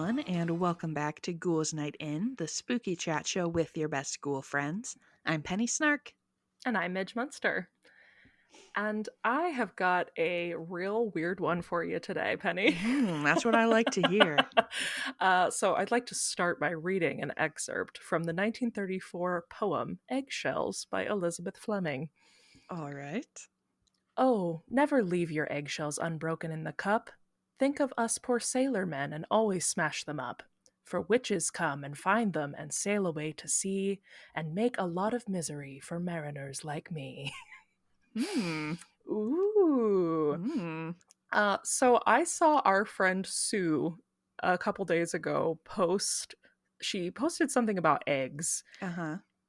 everyone, and welcome back to Ghouls Night In, the spooky chat show with your best ghoul friends. I'm Penny Snark. And I'm Midge Munster. And I have got a real weird one for you today, Penny. That's what I like to hear. So I'd like to start by reading an excerpt from the 1934 poem Eggshells by Elizabeth Fleming. All right. Oh, never leave your eggshells unbroken in the cup. Think of us poor sailor men and always smash them up. For witches come and find them and sail away to sea and make a lot of misery for mariners like me. Ooh. So I saw our friend Sue a couple days ago she posted something about eggs,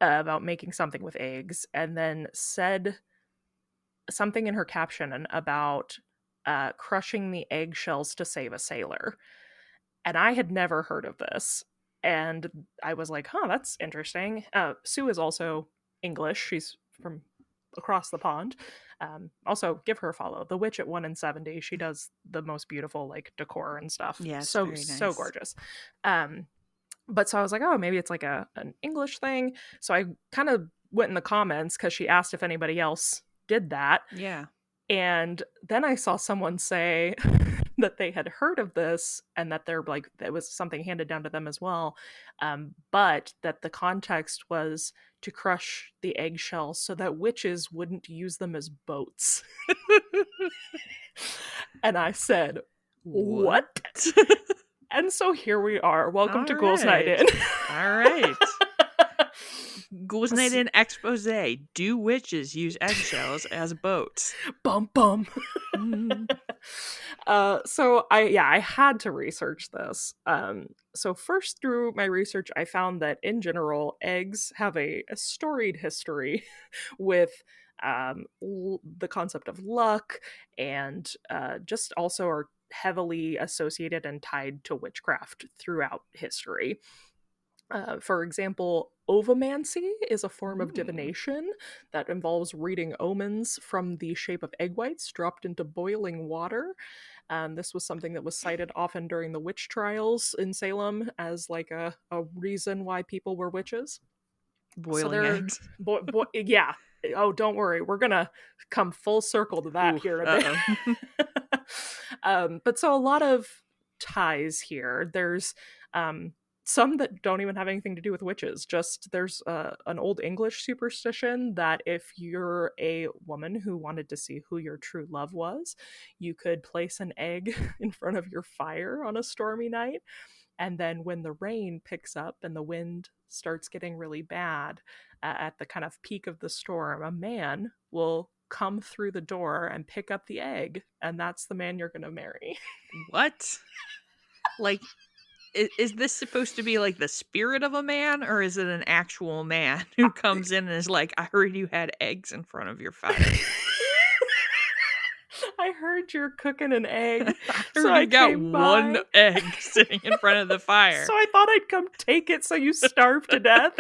about making something with eggs, and then said something in her caption about crushing the eggshells to save a sailor. And I had never heard of this. And I was like, huh, that's interesting. Sue is also English. She's from across the pond. Also, give her a follow. The Witch at 1 in 70. She does the most beautiful like decor and stuff. Yeah, so very nice. So gorgeous. But so I was like, oh, maybe it's like an English thing. So I kind of went in the comments because she asked if anybody else did that. Yeah. And then I saw someone say that they had heard of this and that they're like, it was something handed down to them as well. But that the context was to crush the eggshells so that witches wouldn't use them as boats. And I said, what? And so here we are. Welcome to Ghouls Night In. All right. Ghouls Night In expose. Do witches use eggshells as boats? Bum bum. So I had to research this. So first through my research, I found that in general, eggs have a storied history with the concept of luck and just also are heavily associated and tied to witchcraft throughout history. For example, ovomancy is a form of divination that involves reading omens from the shape of egg whites dropped into boiling water. This was something that was cited often during the witch trials in Salem as like a reason why people were witches. Boiling eggs. Yeah. Oh, don't worry. We're going to come full circle to that here in a bit. But so a lot of ties here. There's some that don't even have anything to do with witches. Just there's an old English superstition that if you're a woman who wanted to see who your true love was, you could place an egg in front of your fire on a stormy night. And then when the rain picks up and the wind starts getting really bad, at the kind of peak of the storm, a man will come through the door and pick up the egg. And that's the man you're going to marry. What? Like... Is this supposed to be like the spirit of a man, or is it an actual man who comes in and is like, I heard you had eggs in front of your fire? I heard you're cooking an egg. So I got one egg sitting in front of the fire. So I thought I'd come take it so you starve to death.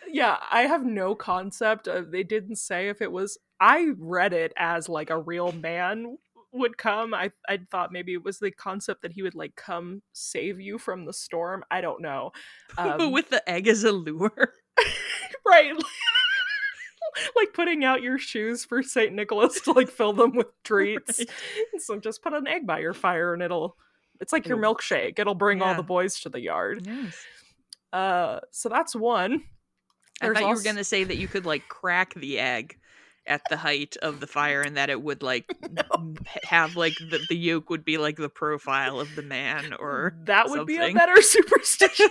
Yeah, I have no concept. They didn't say if it was... I read it as like a real man would come. I thought maybe it was the concept that he would like come save you from the storm. I don't know. But with the egg as a lure. Right. Like putting out your shoes for St. Nicholas to like fill them with treats. Right. So just put an egg by your fire and it's like your milkshake. It'll bring all the boys to the yard. Yes. So that's one. I thought you were going to say that you could like crack the egg at the height of the fire and that it would like have like the yolk would be like the profile of the man or that would something. Be a better superstition.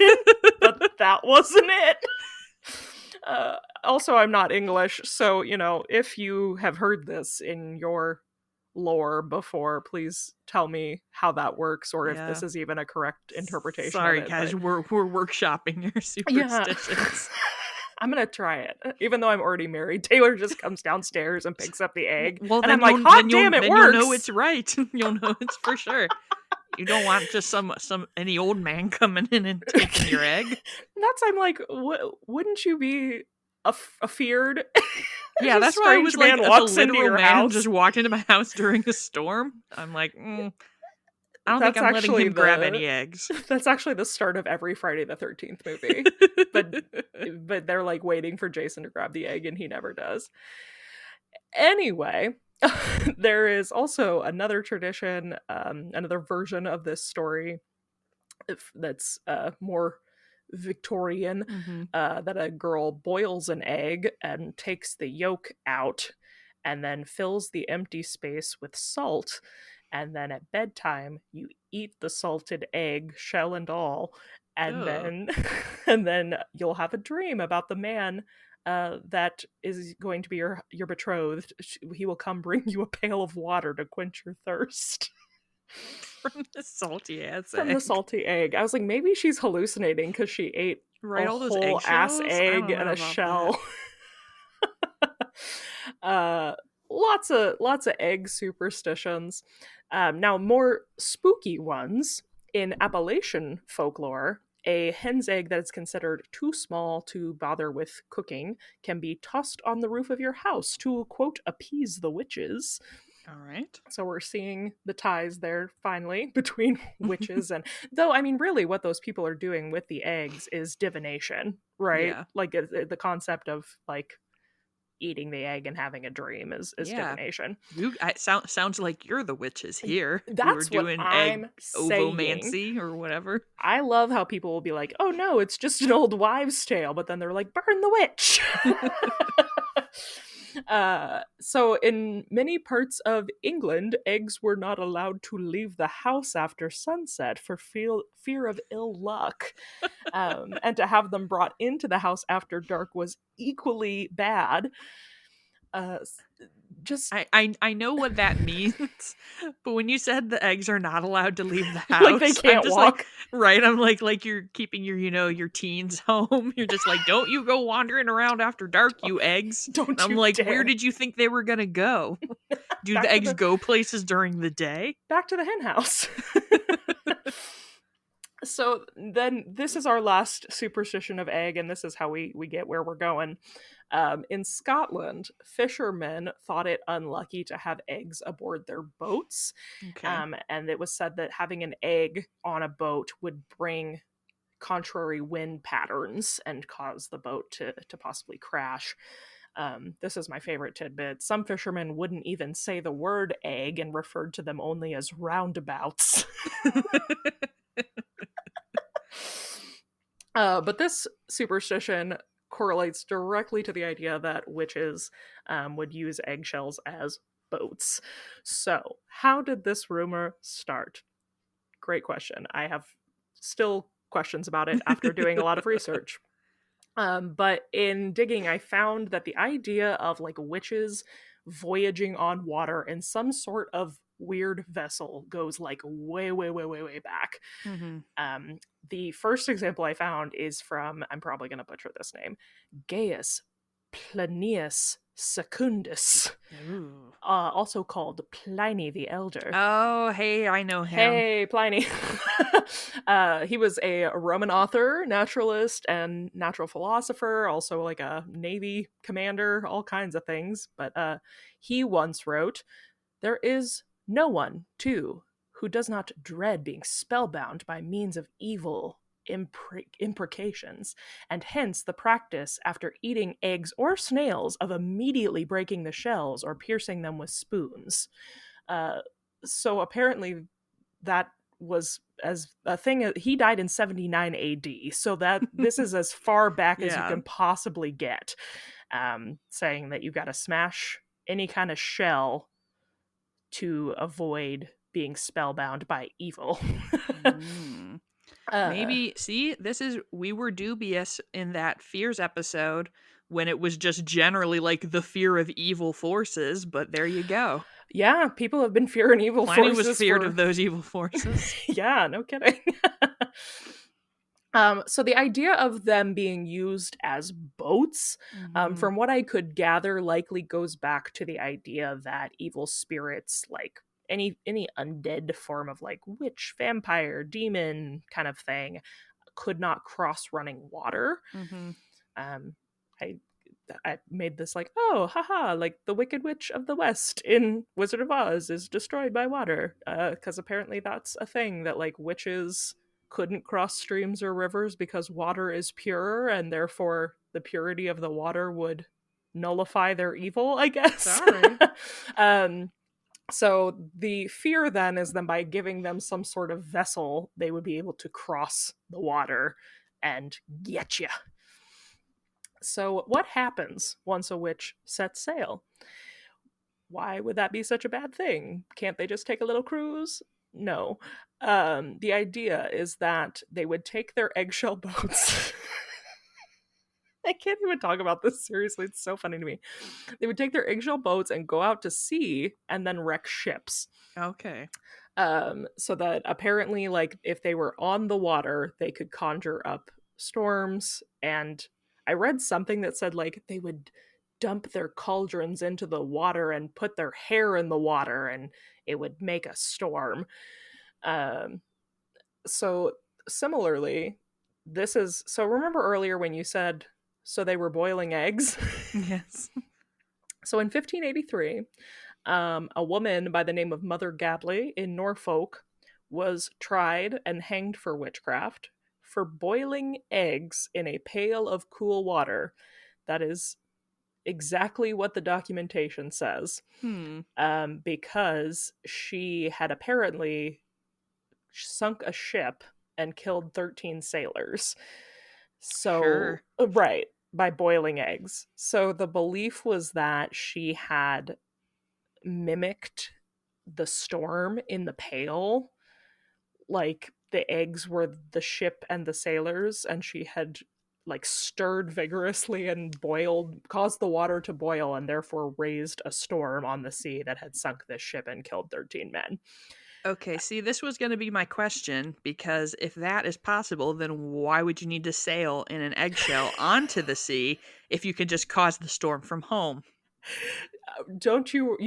But that wasn't it. Also, I'm not English, so if you have heard this in your lore before, please tell me how that works or if this is even a correct interpretation. Sorry, guys, we're workshopping your superstitions. I'm gonna try it, even though I'm already married. Taylor just comes downstairs and picks up the egg, well, and I'm like, "Hot damn, it works!" You'll know it's right. You'll know it's for sure. You don't want just any old man coming in and taking your egg. I'm like, wouldn't you be afeared? Yeah, that's why I was like, walks into your man house. Just walked into my house during a storm. I'm like, I don't think I'm letting him grab any eggs. That's actually the start of every Friday the 13th movie. but they're like waiting for Jason to grab the egg and he never does. Anyway, there is also another tradition, another version of this story that's more Victorian, that a girl boils an egg and takes the yolk out and then fills the empty space with salt. And then at bedtime, you eat the salted egg, shell and all, and then you'll have a dream about the man that is going to be your betrothed. He will come bring you a pail of water to quench your thirst. From the salty ass From egg. the salty egg. I was like, maybe she's hallucinating because she ate a all those whole ass egg and a shell. Lots of egg superstitions. Now, more spooky ones in Appalachian folklore. A hen's egg that is considered too small to bother with cooking can be tossed on the roof of your house to, quote, appease the witches. All right. So we're seeing the ties there finally between witches and, though, I mean, really what those people are doing with the eggs is divination, right? Yeah. Like the concept of like eating the egg and having a dream is divination. Sounds like you're the witches here. That's you were doing what I'm saying. Ovomancy or whatever. I love how people will be like, oh no, it's just an old wives' tale, but then they're like, burn the witch. So in many parts of England, eggs were not allowed to leave the house after sunset for fear of ill luck. And to have them brought into the house after dark was equally bad. I know what that means, but when you said the eggs are not allowed to leave the house, like they can't walk, like, right? I'm like you're keeping your your teens home. You're just like, don't you go wandering around after dark, you eggs. Don't I'm you like, dare. where did you think they were gonna go? Do the eggs go places during the day? Back to the hen house. So then this is our last superstition of egg, and this is how we get where we're going. In Scotland, fishermen thought it unlucky to have eggs aboard their boats. Okay. And it was said that having an egg on a boat would bring contrary wind patterns and cause the boat to possibly crash. This is my favorite tidbit. Some fishermen wouldn't even say the word egg and referred to them only as roundabouts. But this superstition correlates directly to the idea that witches would use eggshells as boats. So, how did this rumor start? Great question. I have still questions about it after doing a lot of research. But in digging, I found that the idea of like witches voyaging on water in some sort of weird vessel goes like way back. The first example I found is from, I'm probably going to butcher this name, Gaius Plinius Secundus, also called Pliny the Elder. Oh, hey, I know him. Hey, Pliny. He was a Roman author, naturalist, and natural philosopher, also like a Navy commander, all kinds of things. But he once wrote, "There is no one, too, who does not dread being spellbound by means of evil imprecations, and hence the practice, after eating eggs or snails, of immediately breaking the shells or piercing them with spoons." So apparently that was as a thing. He died in 79 AD, so that this is as far back as you can possibly get, saying that you got to smash any kind of shell to avoid being spellbound by evil. Maybe, see, we were dubious in that fears episode when it was just generally like the fear of evil forces, but there you go. Yeah, people have been fearing evil Pliny forces. Was feared of those evil forces. Yeah, no kidding. So the idea of them being used as boats, from what I could gather, likely goes back to the idea that evil spirits, like any undead form of like witch, vampire, demon kind of thing, could not cross running water. I made this like, oh, haha, like the Wicked Witch of the West in Wizard of Oz is destroyed by water. Because apparently that's a thing that like witches couldn't cross streams or rivers because water is pure, and therefore the purity of the water would nullify their evil, I guess. Sorry. So the fear then is then by giving them some sort of vessel, they would be able to cross the water and get you. So what happens once a witch sets sail? Why would that be such a bad thing? Can't they just take a little cruise? No. The idea is that they would take their eggshell boats. I can't even talk about this seriously. It's so funny to me. They would take their eggshell boats and go out to sea and then wreck ships. Okay. So that apparently, like, if they were on the water, they could conjure up storms. And I read something that said, like, they would dump their cauldrons into the water and put their hair in the water and it would make a storm. So similarly, this is... So remember earlier when you said, so they were boiling eggs? Yes. So in 1583, a woman by the name of Mother Gabley in Norfolk was tried and hanged for witchcraft for boiling eggs in a pail of cool water. That is exactly what the documentation says. Because she had apparently sunk a ship and killed 13 sailors. So, sure. Right, by boiling eggs. So the belief was that she had mimicked the storm in the pail. Like, the eggs were the ship and the sailors, and she had like stirred vigorously and caused the water to boil, and therefore raised a storm on the sea that had sunk this ship and killed 13 men. Okay, see, this was going to be my question, because if that is possible, then why would you need to sail in an eggshell onto the sea if you could just cause the storm from home? Don't you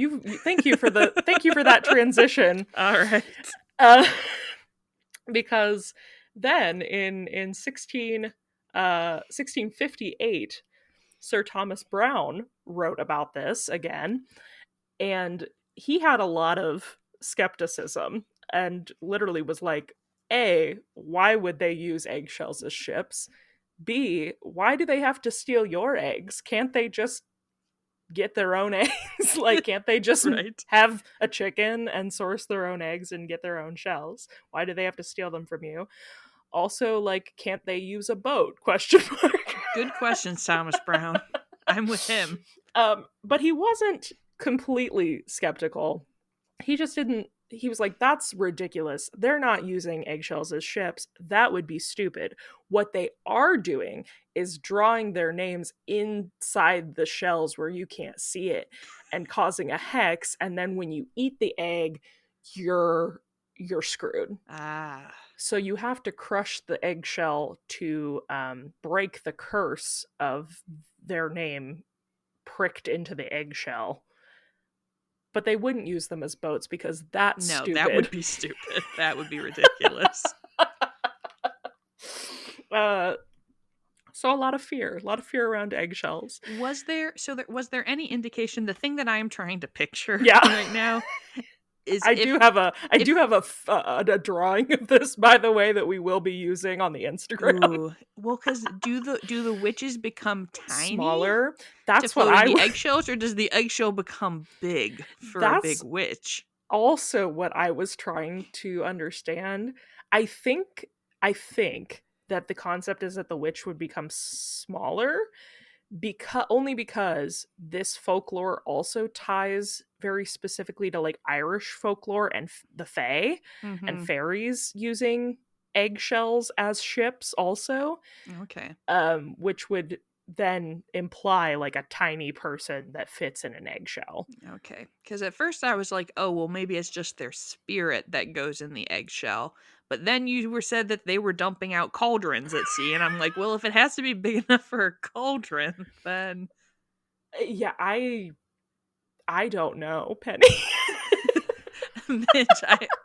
thank you for that transition. All right. Because then in 1658, Sir Thomas Browne wrote about this again, and he had a lot of skepticism and literally was like, A, why would they use eggshells as ships? B, why do they have to steal your eggs? Can't they just get their own eggs? Like, can't they just have a chicken and source their own eggs and get their own shells? Why do they have to steal them from you? Also, like, can't they use a boat? Question mark. Good question, Thomas Browne. I'm with him. But he wasn't completely skeptical. He just didn't... He was like, that's ridiculous. They're not using eggshells as ships. That would be stupid. What they are doing is drawing their names inside the shells where you can't see it and causing a hex. And then when you eat the egg, you're screwed. So you have to crush the eggshell to break the curse of their name pricked into the eggshell. But they wouldn't use them as boats because that's stupid. No, that would be stupid. That would be ridiculous. So a lot of fear around eggshells. Was there any indication? The thing that I am trying to picture right now is I do have a drawing of this, by the way, that we will be using on the Instagram. Ooh. Well, because do the witches become tiny, smaller? That's to what the eggshells, or does the eggshell become big for a big witch? Also, what I was trying to understand. I think that the concept is that the witch would become smaller. Because this folklore also ties very specifically to like Irish folklore and the Fae and fairies using eggshells as ships also. Okay. Which would then imply like a tiny person that fits in an eggshell. Okay. Because at first I was like, oh, well, maybe it's just their spirit that goes in the eggshell. But then you said that they were dumping out cauldrons at sea, and I'm like, well, if it has to be big enough for a cauldron, then... Yeah, I don't know, Penny. Midge,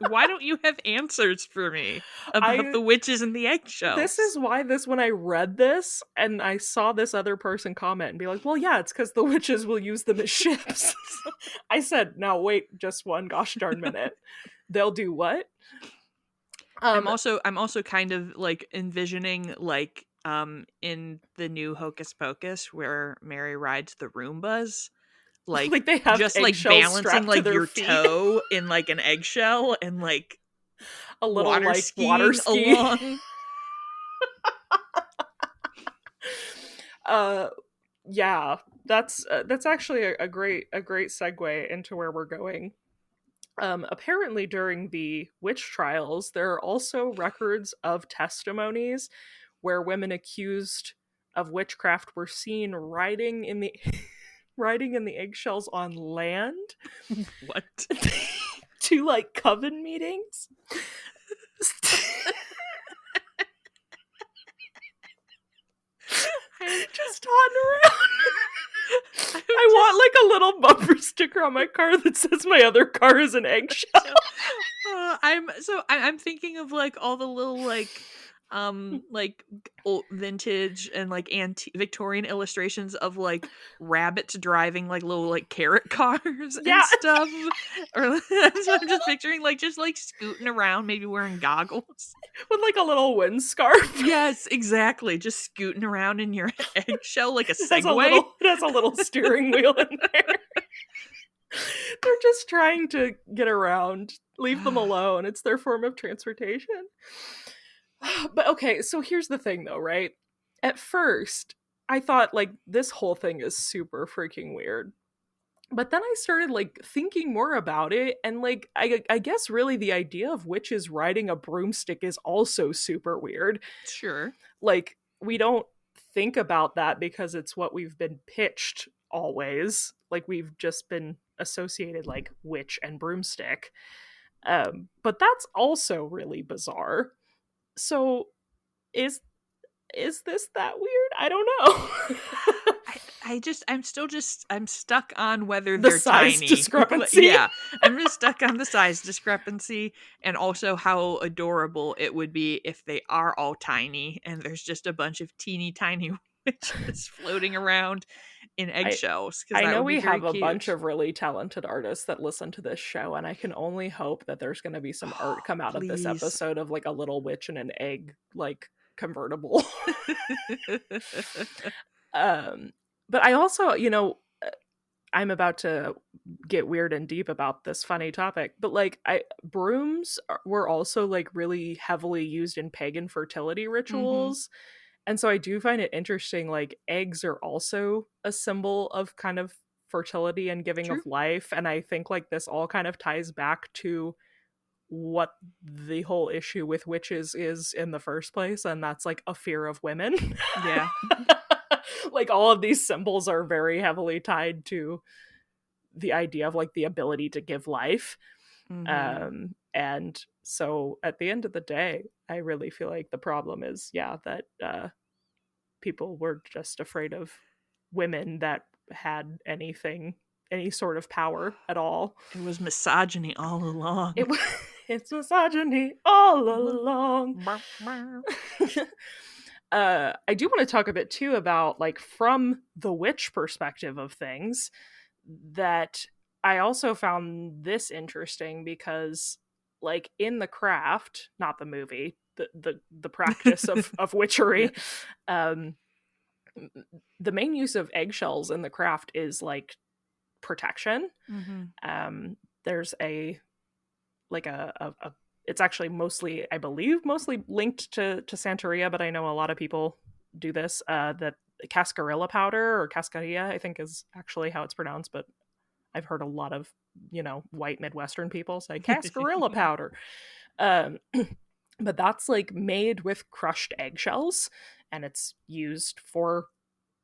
why don't you have answers for me about the witches and the This eggshells? is why when I read this and I saw this other person comment and be like, well, yeah, it's because the witches will use them as ships. I said, now wait just one gosh darn minute. They'll do what? I'm also kind of like envisioning like in the new Hocus Pocus where Mary rides the Roombas, like like they have just like eggshells balancing strapped to like their your feet. toe in like an eggshell and like A little water like water skiing ski. along. uh yeah, that's actually a great segue into where we're going. Apparently during the witch trials there are also records of testimonies where women accused of witchcraft were seen riding in the riding in the eggshells on land What? to like coven meetings. Just on around. I want like a little bumper sticker on my car that says my other car is an eggshell. I'm thinking of like all the little like old vintage and like antique Victorian illustrations of like rabbits driving like little like carrot cars and Yeah. stuff. Or so I'm just picturing like just like scooting around, maybe wearing goggles. With like a little wind scarf. Yes, exactly. Just scooting around in your eggshell like a It Segway. has a little steering wheel in there. They're just trying to get around. Leave them alone. It's their form of transportation. But okay, so here's the thing though, right? At first, I thought like this whole thing is super freaking weird. But then I started like thinking more about it, and like I guess really the idea of witches riding a broomstick is also super weird. Sure. Like we don't think about that because it's what we've been pitched always. Like we've just been associated like witch and broomstick. But that's also really bizarre. So is this that weird? I don't know. I'm stuck on whether The they're size tiny. discrepancy. Yeah, I'm just stuck on the size discrepancy and also how adorable it would be if they are all tiny and there's just a bunch of teeny tiny witches floating around in I eggshells because I that know would be we very have a bunch cute. of really talented artists that listen to this show, and I can only hope that there's going to be some art come out of this Please. episode of like a little witch and an egg like convertible. um but I also, I'm about to get weird and deep about this funny topic, but like were also like really heavily used in pagan fertility Mm-hmm. rituals. And so I do find it interesting, like eggs are also a symbol of kind of fertility and giving True. of life. And I think like this all kind of ties back to what the whole issue with witches is in the first place, and that's like a fear of women. Yeah. Like all of these symbols are very heavily tied to the idea of like the ability to give life. Mm-hmm. And so at the end of the day, I really feel like the problem is, yeah, that people were just afraid of women that had any sort of power at all. It was misogyny all along. It was it's misogyny all along. I do want to talk a bit too about like from the witch perspective of things, that I also found this interesting because like in the craft, not the movie, the practice of witchery, um the main use of eggshells in the craft is like protection. Mm-hmm. There's a like a it's actually mostly, I believe, mostly linked to Santeria, but I know a lot of people do this. That cascarilla powder, or cascarilla, I think is actually how it's pronounced, but I've heard a lot of white Midwestern people say cascarilla powder. Um, but that's like made with crushed eggshells, and it's used for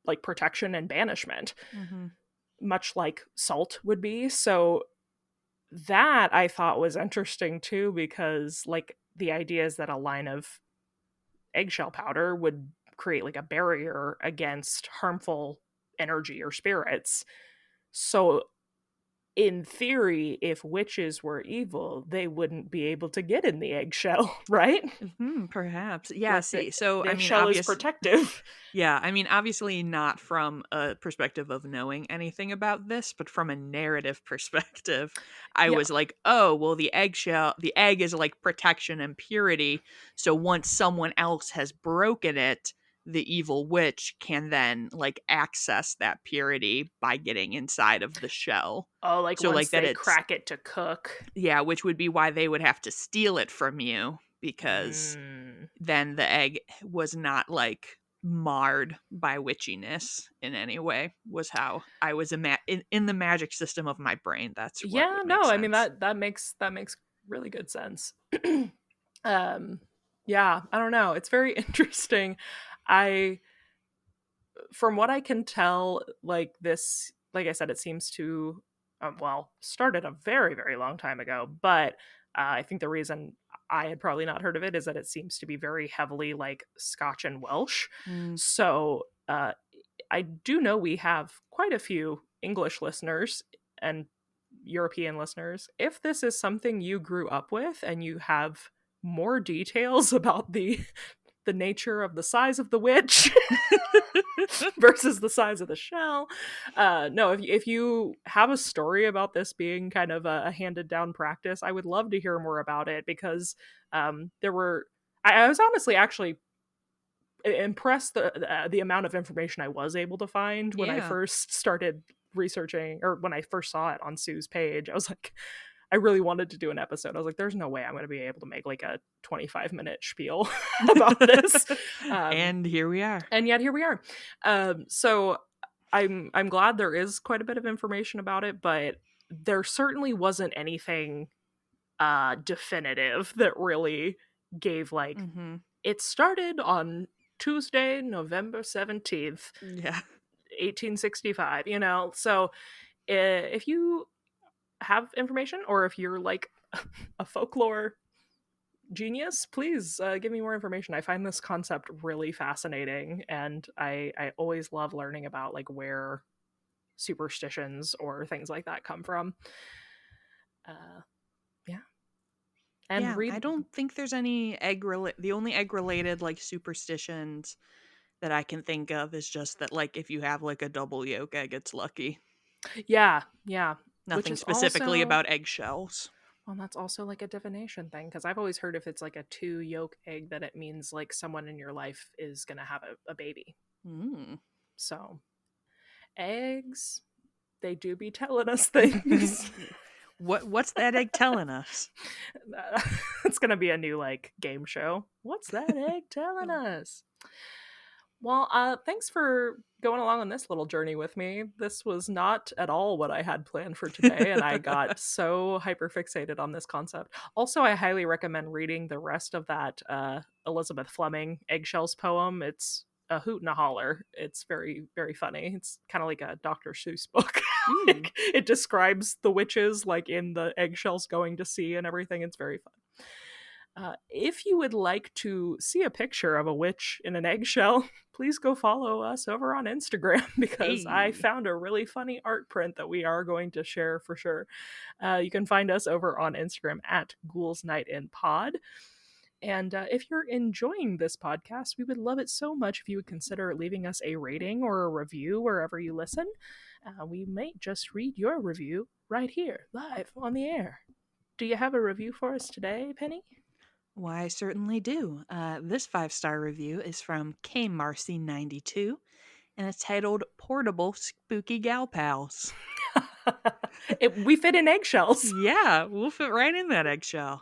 like protection and banishment, Mm-hmm. much like salt would be. So that I thought was interesting too, because like the idea is that a line of eggshell powder would create like a barrier against harmful energy or spirits. So in theory, if witches were evil, they wouldn't be able to get in the eggshell, right? Perhaps. Yeah, Like see. So, the I mean, eggshell is protective. yeah, I mean, obviously not from a perspective of knowing anything about this, but from a narrative perspective, I Yeah. was like, oh, well, the egg is like protection and purity. So once someone else has broken it, the evil witch can then like access that purity by getting inside of the shell. Oh, like So, once like, that they it's, crack it to cook. yeah, which would be why they would have to steal it from you because Mm. then the egg was not like marred by witchiness in any way was how I was in the magic system of my brain. That's what Yeah, would make no, I mean sense. that makes really good sense. um yeah, I don't know. It's very interesting. I From what I can tell, like this, like I said, it seems to, well, started a very, very long time ago. But I think the reason I had probably not heard of it is that it seems to be very heavily like Scotch and Welsh. Mm. So I do know we have quite a few English listeners and European listeners. If this is something you grew up with and you have more details about the nature of the size of the witch versus the size of the shell. No, if you have a story about this being kind of a handed down practice, I would love to hear more about it because there were. I was honestly actually impressed the amount of information I was able to find when I Yeah. first started researching, or when I first saw it on Sue's page. I was like, I really wanted to do an episode. I was like, there's no way I'm going to be able to make like a 25-minute spiel about this. And here we are. And yet here we are. So I'm glad there is quite a bit of information about it, but there certainly wasn't anything definitive that really gave like Mhm. it started on Tuesday, November 17th, Yeah. 1865, you know. So if you have information, or if you're like a folklore genius, please give me more information. I find this concept really fascinating, and I always love learning about like where superstitions or things like that come from. Yeah. And Yeah, I read. don't think there's any the only egg related like superstitions that I can think of is just that like if you have like a double yolk egg, it's lucky. Yeah, yeah. Which Nothing is specifically also, about eggshells. well, that's also like a divination thing, because I've always heard if it's like a two yolk egg that it means like someone in your life is gonna have a baby. Mm. So eggs, they do be telling us things. What's that egg telling us? It's gonna be a new like game show. What's that egg telling us? Well, thanks for going along on this little journey with me. This was not at all what I had planned for today, and I got so hyper fixated on this concept. Also, I highly recommend reading the rest of that Elizabeth Fleming Eggshells poem. It's a hoot and a holler. It's very, very funny. It's kind of like a Dr. Seuss book. Like, it describes the witches like in the eggshells going to sea and everything. It's very fun. If you would like to see a picture of a witch in an eggshell, please go follow us over on Instagram, because I Hey. found a really funny art print that we are going to share for sure. You can find us over on Instagram at Ghouls Night in Pod. And if you're enjoying this podcast, we would love it so much if you would consider leaving us a rating or a review wherever you listen. We might just read your review right here, live on the air. Do you have a review for us today, Penny? Why, I certainly do. This 5-star review is from K Marcy 92, and it's titled "Portable Spooky Gal Pals." We fit in eggshells. Yeah, we'll fit right in that eggshell.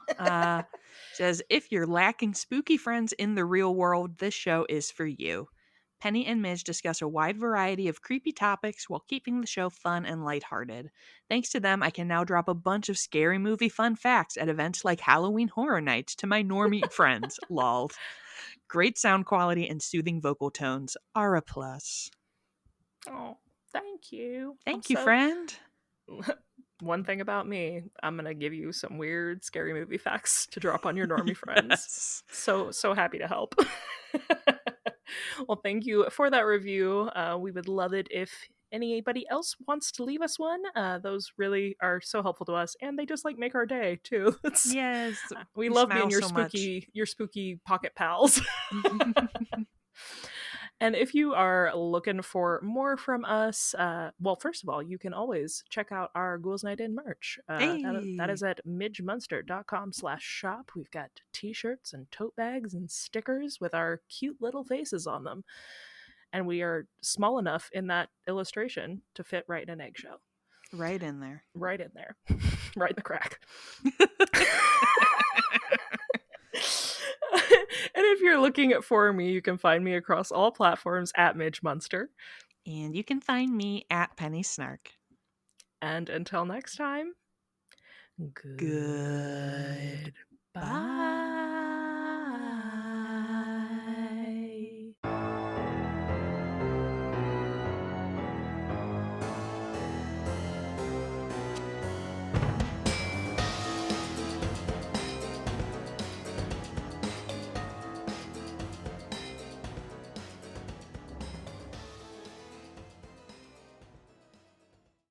Says, if you're lacking spooky friends in the real world, this show is for you. Penny and Midge discuss a wide variety of creepy topics while keeping the show fun and lighthearted. Thanks to them, I can now drop a bunch of scary movie fun facts at events like Halloween Horror Nights to my normie friends. Lol. Great sound quality and soothing vocal tones are a plus. Oh, thank you. Thank you, friend. One thing about me, I'm gonna give you some weird, scary movie facts to drop on your normie friends. So happy to help. Well, thank you for that review. We would love it if anybody else wants to leave us one, those really are so helpful to us, and they just like make our day too. Yes, We we love being smile so much. your spooky pocket pals. And if you are looking for more from us, well, first of all, you can always check out our Ghouls Night In merch. That Hey, is at midgemunster.com/shop. We've got t-shirts and tote bags and stickers with our cute little faces on them. And we are small enough in that illustration to fit right in an eggshell. right in there. Right in there. Right in the crack. And if you're looking for me, you can find me across all platforms at Midge Munster. And you can find me at Penny Snark. And until next time, Goodbye. bye.